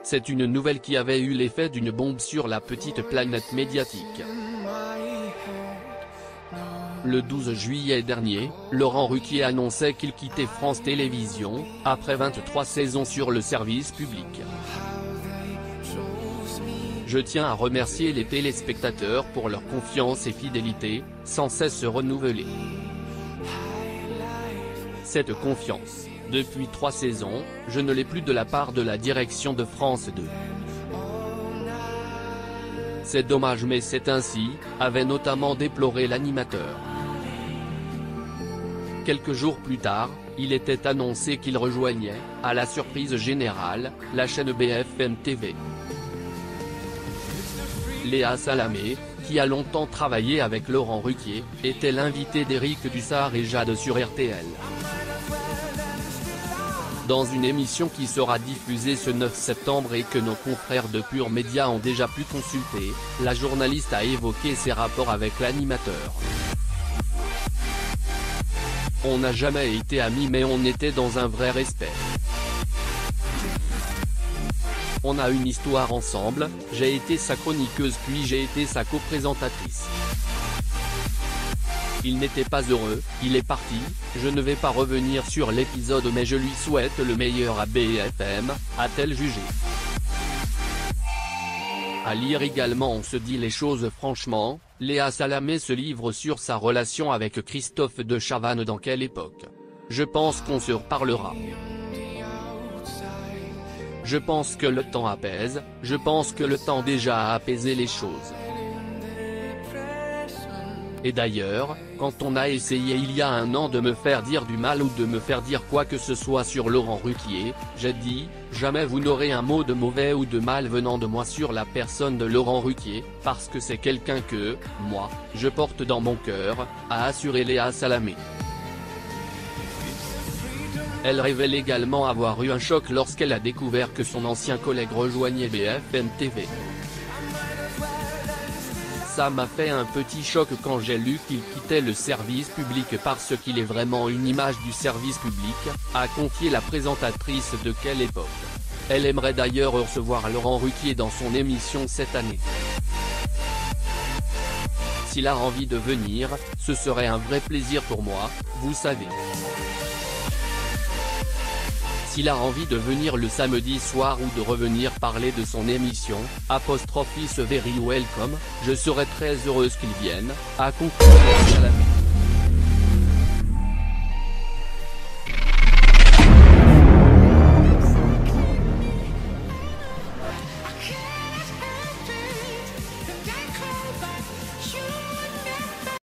C'est une nouvelle qui avait eu l'effet d'une bombe sur la petite planète médiatique. Le 12 juillet dernier, Laurent Ruquier annonçait qu'il quittait France Télévisions, après 23 saisons sur le service public. Je tiens à remercier les téléspectateurs pour leur confiance et fidélité, sans cesse renouvelée. Cette confiance, depuis 3 saisons, je ne l'ai plus de la part de la direction de France 2. C'est dommage mais c'est ainsi, avait notamment déploré l'animateur. Quelques jours plus tard, il était annoncé qu'il rejoignait, à la surprise générale, la chaîne BFM TV. Léa Salamé, qui a longtemps travaillé avec Laurent Ruquier, était l'invitée d'Éric Dussart et Jade sur RTL. Dans une émission qui sera diffusée ce 9 septembre et que nos confrères de Pure Média ont déjà pu consulter, la journaliste a évoqué ses rapports avec l'animateur. On n'a jamais été amis mais on était dans un vrai respect. On a une histoire ensemble, j'ai été sa chroniqueuse puis j'ai été sa co-présentatrice. Il n'était pas heureux, il est parti, je ne vais pas revenir sur l'épisode mais je lui souhaite le meilleur à BFM, a-t-elle jugé. À lire également On se dit les choses franchement, Léa Salamé se livre sur sa relation avec Christophe de Chavannes. Dans quelle époque? Je pense qu'on se reparlera. Je pense que le temps apaise, je pense que le temps déjà a apaisé les choses. Et d'ailleurs, quand on a essayé il y a 1 an de me faire dire du mal ou de me faire dire quoi que ce soit sur Laurent Ruquier, j'ai dit, jamais vous n'aurez un mot de mauvais ou de mal venant de moi sur la personne de Laurent Ruquier, parce que c'est quelqu'un que, moi, je porte dans mon cœur, a assuré Léa Salamé. Elle révèle également avoir eu un choc lorsqu'elle a découvert que son ancien collègue rejoignait BFM TV. Ça m'a fait un petit choc quand j'ai lu qu'il quittait le service public parce qu'il est vraiment une image du service public, a confié la présentatrice de Quelle époque. Elle aimerait d'ailleurs recevoir Laurent Ruquier dans son émission cette année. S'il a envie de venir, ce serait un vrai plaisir pour moi, vous savez. S'il a envie de venir le samedi soir ou de revenir parler de son émission, ', very welcome, je serais très heureuse qu'il vienne, a conclu Léa Salamé.